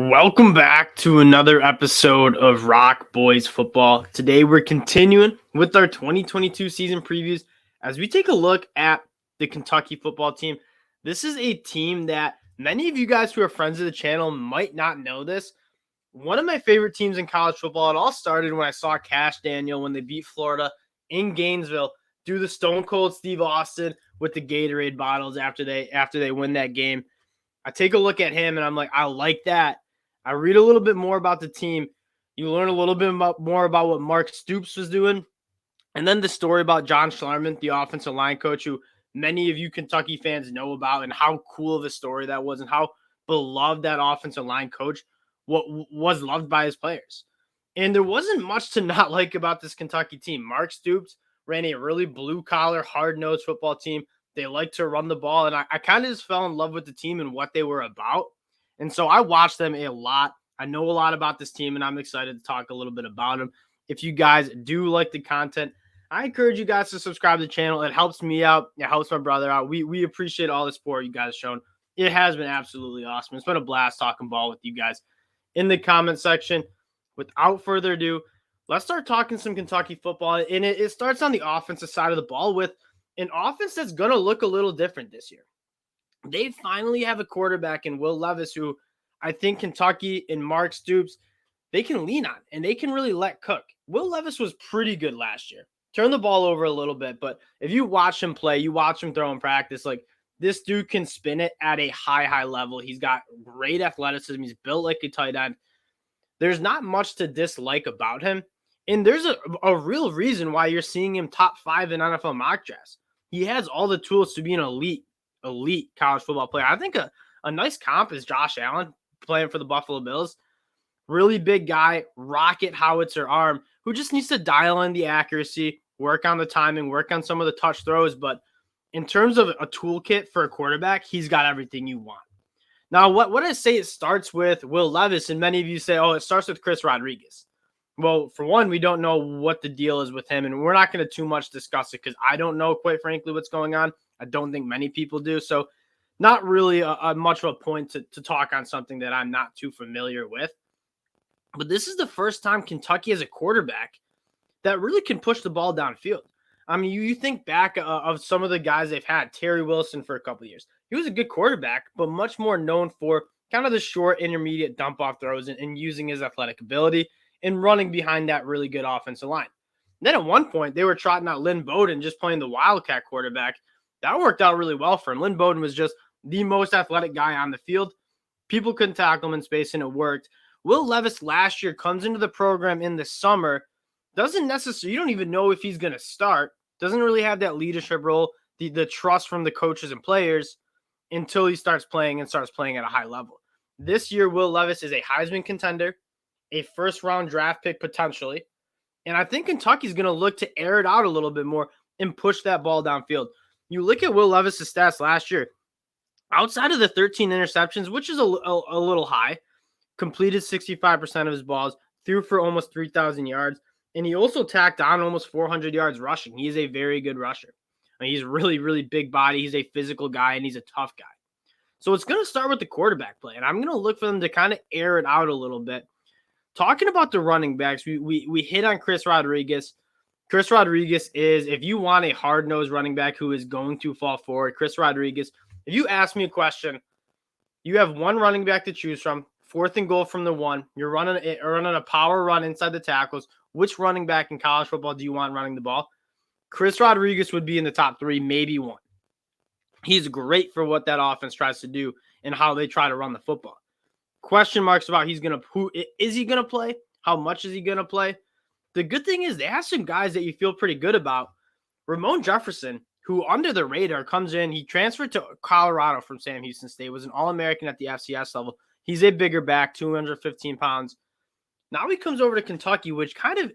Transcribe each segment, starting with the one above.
Welcome back to another episode of ROC Boys Football. Today we're continuing with our 2022 season previews as we take a look at the Kentucky football team. This is a team that many of you guys who are friends of the channel might not know this. One of my favorite teams in college football. It all started when I saw Cash Daniel when they beat Florida in Gainesville, do the Stone Cold Steve Austin with the Gatorade bottles after they win that game. I take a look at him and I'm like, I like that. I read a little bit more about the team. You learn a little bit more about what Mark Stoops was doing. And then the story about John Schlarman, the offensive line coach, who many of you Kentucky fans know about, and how cool of a story that was and how beloved that offensive line coach was loved by his players. And there wasn't much to not like about this Kentucky team. Mark Stoops ran a really blue-collar, hard-nosed football team. They like to run the ball, and I kind of just fell in love with the team and what they were about. And so I watched them a lot. I know a lot about this team, and I'm excited to talk a little bit about them. If you guys do like the content, I encourage you guys to subscribe to the channel. It helps me out. It helps my brother out. We appreciate all the support you guys shown. It has been absolutely awesome. It's been a blast talking ball with you guys in the comment section. Without further ado, let's start talking some Kentucky football. And it starts on the offensive side of the ball with an offense that's going to look a little different this year. They finally have a quarterback in Will Levis, who I think Kentucky and Mark Stoops, they can lean on and they can really let cook. Will Levis was pretty good last year. Turned the ball over a little bit, but if you watch him play, you watch him throw in practice, like this dude can spin it at a high level. He's got great athleticism. He's built like a tight end. There's not much to dislike about him. And there's a real reason why you're seeing him top 5 in NFL mock drafts. He has all the tools to be an elite college football player. I think a nice comp is Josh Allen playing for the Buffalo Bills. Really big guy, rocket howitzer arm, who just needs to dial in the accuracy, work on the timing, work on some of the touch throws. But in terms of a toolkit for a quarterback, he's got everything you want. Now, what I say it starts with Will Levis, and many of you say, oh, it starts with Chris Rodriguez. Well, for one, we don't know what the deal is with him, and we're not going to too much discuss it because I don't know, quite frankly, what's going on. I don't think many people do. So not really a much of a point to talk on something that I'm not too familiar with. But this is the first time Kentucky has a quarterback that really can push the ball downfield. I mean, you think back of some of the guys they've had, Terry Wilson for a couple of years. He was a good quarterback, but much more known for kind of the short, intermediate dump-off throws and using his athletic ability and running behind that really good offensive line. Then at one point, they were trotting out Lynn Bowden, just playing the Wildcat quarterback. That worked out really well for him. Lynn Bowden was just the most athletic guy on the field. People couldn't tackle him in space, and it worked. Will Levis last year comes into the program in the summer. Doesn't necessarily, you don't even know if he's going to start. Doesn't really have that leadership role, the trust from the coaches and players until he starts playing at a high level. This year, Will Levis is a Heisman contender, a first-round draft pick potentially. And I think Kentucky's going to look to air it out a little bit more and push that ball downfield. You look at Will Levis' stats last year, outside of the 13 interceptions, which is a little high, completed 65% of his balls, threw for almost 3,000 yards, and he also tacked on almost 400 yards rushing. He is a very good rusher. I mean, he's really, really big body. He's a physical guy, and he's a tough guy. So it's going to start with the quarterback play, and I'm going to look for them to kind of air it out a little bit. Talking about the running backs, we hit on Chris Rodriguez. Chris Rodriguez is, if you want a hard-nosed running back who is going to fall forward, Chris Rodriguez, if you ask me a question, you have one running back to choose from, 4th and goal from the 1. You're running a power run inside the tackles. Which running back in college football do you want running the ball? Chris Rodriguez would be in the top 3, maybe 1. He's great for what that offense tries to do and how they try to run the football. Question marks about who is he going to play? How much is he going to play? The good thing is they have some guys that you feel pretty good about. Ramon Jefferson, who under the radar comes in, he transferred to Colorado from Sam Houston State, was an All-American at the FCS level. He's a bigger back, 215 pounds. Now he comes over to Kentucky, which kind of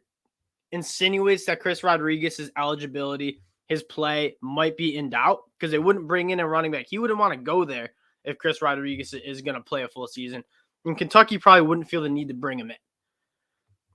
insinuates that Chris Rodriguez's eligibility, his play might be in doubt because they wouldn't bring in a running back. He wouldn't want to go there if Chris Rodriguez is going to play a full season. And Kentucky probably wouldn't feel the need to bring him in.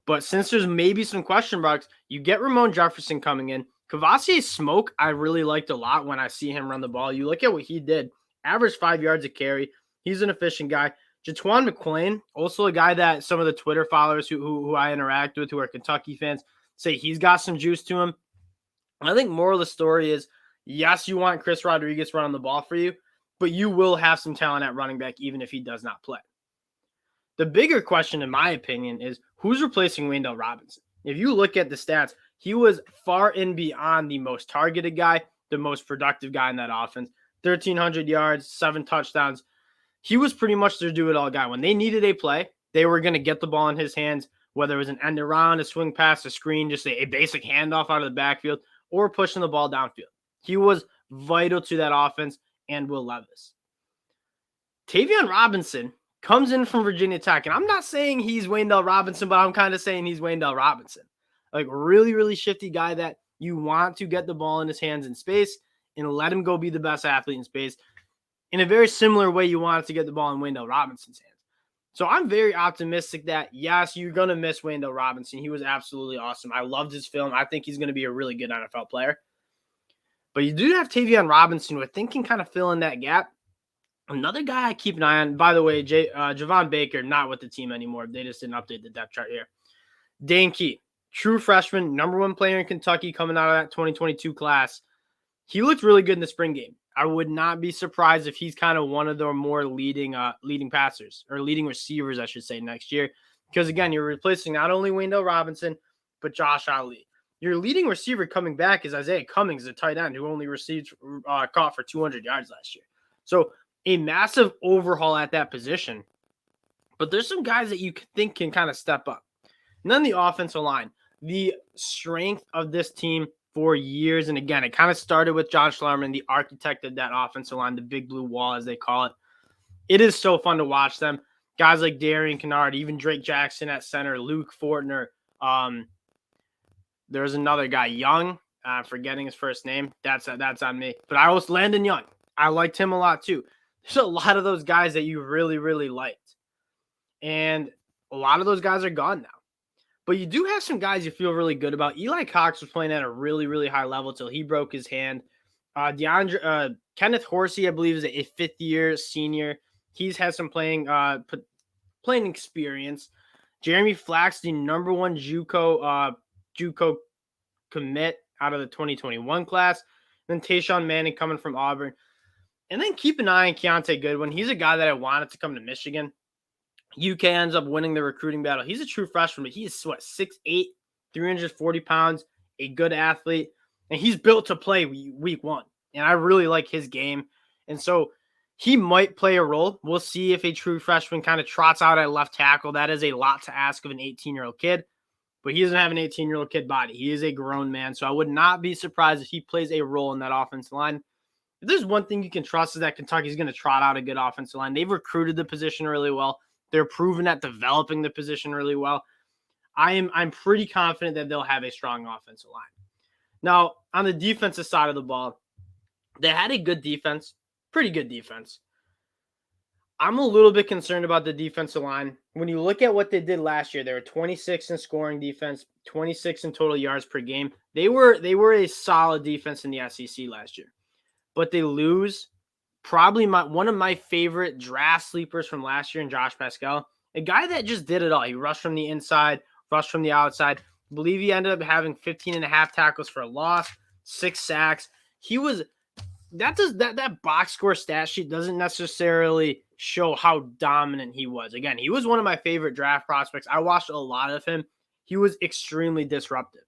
But since there's maybe some question marks, you get Ramon Jefferson coming in. Kavosiey Smoke, I really liked a lot when I see him run the ball. You look at what he did. Average 5 yards a carry. He's an efficient guy. Jatwan McClain, also a guy that some of the Twitter followers who I interact with, who are Kentucky fans, say he's got some juice to him. And I think moral of the story is, yes, you want Chris Rodriguez running the ball for you, but you will have some talent at running back even if he does not play. The bigger question, in my opinion, is who's replacing Wayndell Robinson? If you look at the stats, he was far and beyond the most targeted guy, the most productive guy in that offense. 1,300 yards, 7 touchdowns. He was pretty much their do-it-all guy. When they needed a play, they were going to get the ball in his hands, whether it was an end around, a swing pass, a screen, just a basic handoff out of the backfield, or pushing the ball downfield. He was vital to that offense and Will Levis. Tavion Robinson comes in from Virginia Tech, and I'm not saying he's Wayndell Robinson, but I'm kind of saying he's Wayndell Robinson. Like, really, really shifty guy that you want to get the ball in his hands in space and let him go be the best athlete in space. In a very similar way you wanted to get the ball in Wayndell Robinson's hands. So I'm very optimistic that, yes, you're going to miss Wayndell Robinson. He was absolutely awesome. I loved his film. I think he's going to be a really good NFL player. But you do have Tavion Robinson, who I think can kind of fill in that gap. Another guy I keep an eye on, by the way, Javon Baker, not with the team anymore. They just didn't update the depth chart here. Dane Key, true freshman, number 1 player in Kentucky coming out of that 2022 class. He looked really good in the spring game. I would not be surprised if he's kind of one of the more leading passers, or leading receivers, I should say, next year. Because, again, you're replacing not only Wayndell Robinson, but Josh Ali. Your leading receiver coming back is Isaiah Cummings, a tight end who only caught for 200 yards last year. So a massive overhaul at that position. But there's some guys that you think can kind of step up. And then the offensive line, the strength of this team for years. And again, it kind of started with John Schlarman, the architect of that offensive line, the big blue wall, as they call it. It is so fun to watch them. Guys like Darian Kennard, even Drake Jackson at center, Luke Fortner. There's another guy, Young. I'm forgetting his first name. That's on me. But I was Landon Young. I liked him a lot too. There's a lot of those guys that you really, really liked. And a lot of those guys are gone now. But you do have some guys you feel really good about. Eli Cox was playing at a really, really high level till he broke his hand. Kenneth Horsey, I believe, is a fifth-year senior. He's had some playing experience. Jeremy Flax, the number 1 JUCO commit out of the 2021 class. Then Tayshawn Manning coming from Auburn. And then keep an eye on Keontae Goodwin. He's a guy that I wanted to come to Michigan. UK ends up winning the recruiting battle. He's a true freshman, but he is 6'8", 340 pounds, a good athlete, and he's built to play week 1. And I really like his game. And so he might play a role. We'll see if a true freshman kind of trots out at left tackle. That is a lot to ask of an 18-year-old kid, but he doesn't have an 18-year-old kid body. He is a grown man. So I would not be surprised if he plays a role in that offensive line. If there's one thing you can trust is that Kentucky's going to trot out a good offensive line. They've recruited the position really well. They're proven at developing the position really well. I'm pretty confident that they'll have a strong offensive line. Now, on the defensive side of the ball, they had a good defense, pretty good defense. I'm a little bit concerned about the defensive line. When you look at what they did last year, they were 26 in scoring defense, 26 in total yards per game. They were a solid defense in the SEC last year. But they lose probably one of my favorite draft sleepers from last year in Josh Pascal, a guy that just did it all. He rushed from the inside, rushed from the outside. I believe he ended up having 15 and a half tackles for a loss, 6 sacks. That box score stat sheet doesn't necessarily show how dominant he was. Again, he was one of my favorite draft prospects. I watched a lot of him. He was extremely disruptive.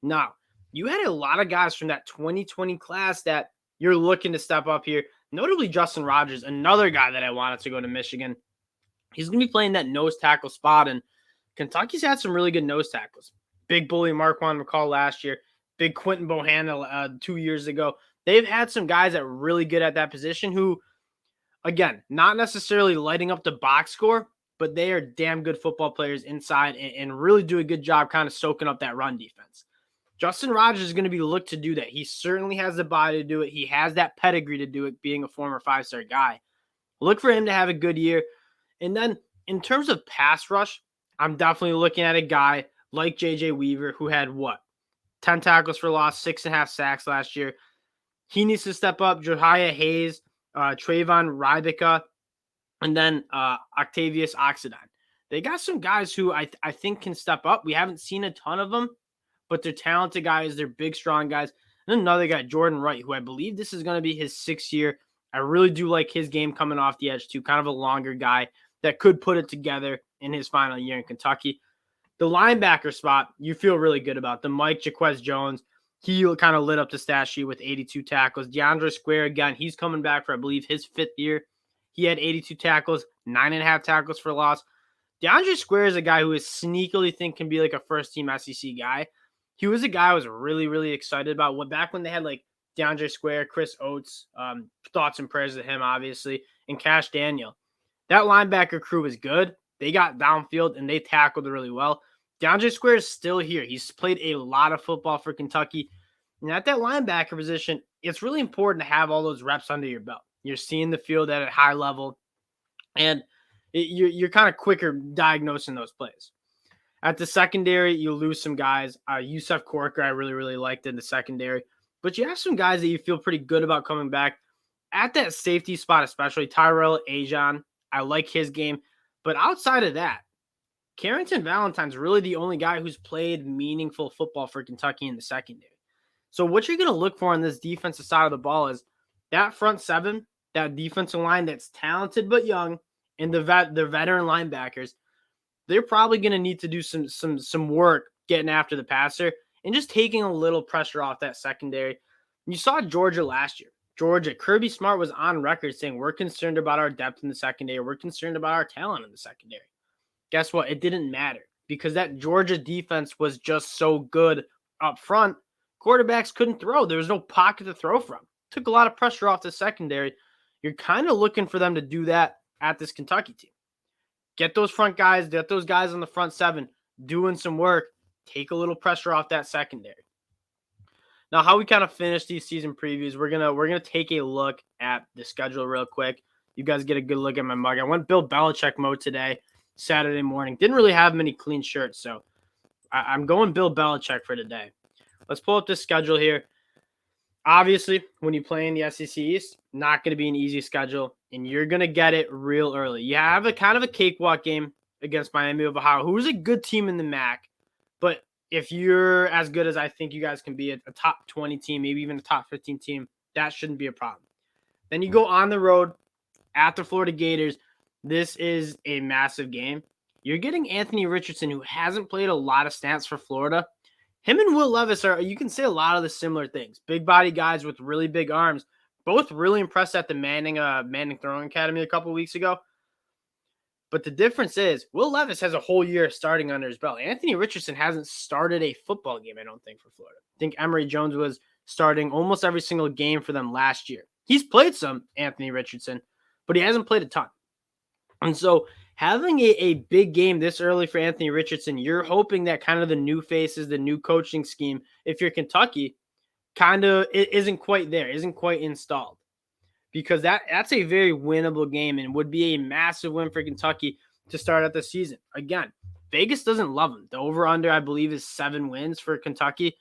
Now, you had a lot of guys from that 2020 class that you're looking to step up here. Notably, Justin Rogers, another guy that I wanted to go to Michigan. He's going to be playing that nose tackle spot, and Kentucky's had some really good nose tackles. Big bully Marquand McCall last year. Big Quentin Bohanna 2 years ago. They've had some guys that are really good at that position who, again, not necessarily lighting up the box score, but they are damn good football players inside and really do a good job kind of soaking up that run defense. Justin Rogers is going to be looked to do that. He certainly has the body to do it. He has that pedigree to do it, being a former 5-star guy. Look for him to have a good year. And then in terms of pass rush, I'm definitely looking at a guy like J.J. Weaver, who had 10 tackles for loss, 6.5 sacks last year. He needs to step up. Josiah Hayes, Trayvon Rybicka, and then Octavius Oxidine. They got some guys who I think can step up. We haven't seen a ton of them, but they're talented guys. They're big, strong guys. And another guy, Jordan Wright, who I believe this is going to be his 6th year. I really do like his game coming off the edge too. Kind of a longer guy that could put it together in his final year in Kentucky. The linebacker spot, you feel really good about. The Mike Jaquez Jones, he kind of lit up the stat sheet with 82 tackles. DeAndre Square, again, he's coming back for, I believe, his 5th year. He had 82 tackles, 9.5 tackles for loss. DeAndre Square is a guy who is sneakily think can be like a first-team SEC guy. He was a guy I was really, really excited about. Back when they had like DeAndre Square, Chris Oates, thoughts and prayers to him, obviously, and Cash Daniel. That linebacker crew was good. They got downfield and they tackled really well. DeAndre Square is still here. He's played a lot of football for Kentucky. And at that linebacker position, it's really important to have all those reps under your belt. You're seeing the field at a high level, and you're kind of quicker diagnosing those plays. At the secondary, you lose some guys. Yusef Corker, I really, really liked in the secondary. But you have some guys that you feel pretty good about coming back. At that safety spot, especially Tyrell Ajon, I like his game. But outside of that, Carrington Valentine's really the only guy who's played meaningful football for Kentucky in the secondary. So what you're going to look for on this defensive side of the ball is that front seven, that defensive line that's talented but young, and the veteran linebackers. They're probably going to need to do some work getting after the passer and just taking a little pressure off that secondary. You saw Georgia last year. Kirby Smart was on record saying, we're concerned about our depth in the secondary. We're concerned about our talent in the secondary. Guess what? It didn't matter because that Georgia defense was just so good up front. Quarterbacks couldn't throw. There was no pocket to throw from. Took a lot of pressure off the secondary. You're kind of looking for them to do that at this Kentucky team. Get those front guys, get those guys on the front seven doing some work. Take a little pressure off that secondary. Now, how we kind of finish these season previews, we're gonna take a look at the schedule real quick. You guys get a good look at my mug. I went Bill Belichick mode today, Saturday morning. Didn't really have many clean shirts, so I'm going Bill Belichick for today. Let's pull up this schedule here. Obviously, when you play in the SEC East, not going to be an easy schedule, and you're going to get it real early. You have a kind of a cakewalk game against Miami of Ohio, who's a good team in the MAC, but if you're as good as I think you guys can be, a top 20 team, maybe even a top 15 team, that shouldn't be a problem. Then you go on the road at the Florida Gators. This is a massive game. You're getting Anthony Richardson, who hasn't played a lot of snaps for Florida. Him and Will Levis you can say a lot of the similar things. Big body guys with really big arms. Both really impressed at the Manning Throwing Academy a couple weeks ago. But the difference is Will Levis has a whole year starting under his belt. Anthony Richardson hasn't started a football game, I don't think, for Florida. I think Emory Jones was starting almost every single game for them last year. He's played some, Anthony Richardson, but he hasn't played a ton. And so having a big game this early for Anthony Richardson, you're hoping that kind of the new faces, the new coaching scheme, if you're Kentucky, kind of isn't quite there, isn't quite installed. Because that's a very winnable game and would be a massive win for Kentucky to start out the season. Again, Vegas doesn't love them. The over-under, I believe, is 7 wins for Kentucky.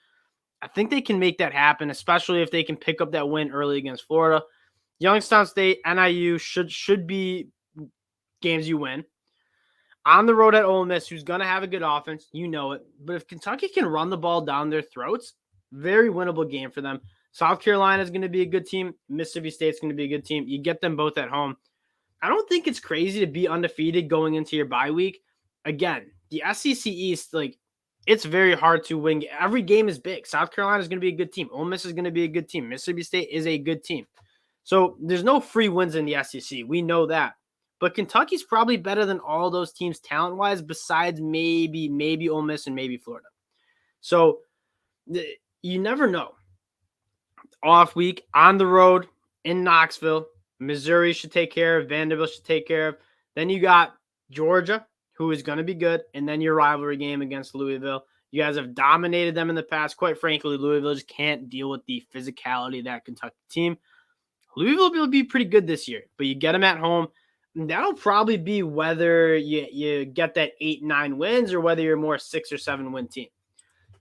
I think they can make that happen, especially if they can pick up that win early against Florida. Youngstown State, NIU should be games you win. On the road at Ole Miss, who's going to have a good offense, you know it. But if Kentucky can run the ball down their throats, very winnable game for them. South Carolina is going to be a good team. Mississippi State's going to be a good team. You get them both at home. I don't think it's crazy to be undefeated going into your bye week. Again, the SEC East, it's very hard to win. Every game is big. South Carolina is going to be a good team. Ole Miss is going to be a good team. Mississippi State is a good team. So there's no free wins in the SEC. We know that. But Kentucky's probably better than all those teams talent-wise besides maybe Ole Miss and maybe Florida. So you never know. Off week, on the road, in Knoxville, Missouri should take care of, Vanderbilt should take care of. Then you got Georgia, who is going to be good, and then your rivalry game against Louisville. You guys have dominated them in the past. Quite frankly, Louisville just can't deal with the physicality of that Kentucky team. Louisville will be pretty good this year, but you get them at home. And that'll probably be whether you get that 8-9 wins or whether you're more 6 or 7 win team.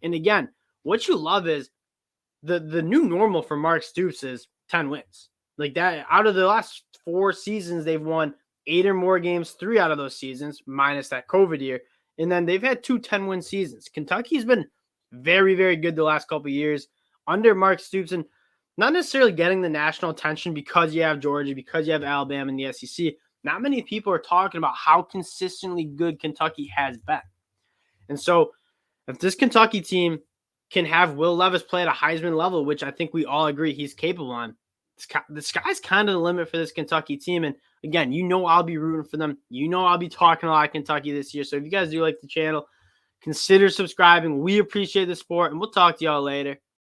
And again, what you love is the new normal for Mark Stoops is 10 wins. Like that, out of the last 4 seasons, they've won 8 or more games 3 out of those seasons, minus that COVID year. And then they've had 2 10-win seasons. Kentucky's been very, very good the last couple of years under Mark Stoops, and not necessarily getting the national attention because you have Georgia, because you have Alabama in the SEC. Not many people are talking about how consistently good Kentucky has been. And so if this Kentucky team can have Will Levis play at a Heisman level, which I think we all agree he's capable on, the sky's kind of the limit for this Kentucky team. And again, I'll be rooting for them. I'll be talking a lot of Kentucky this year. So if you guys do like the channel, consider subscribing. We appreciate the support, and we'll talk to y'all later.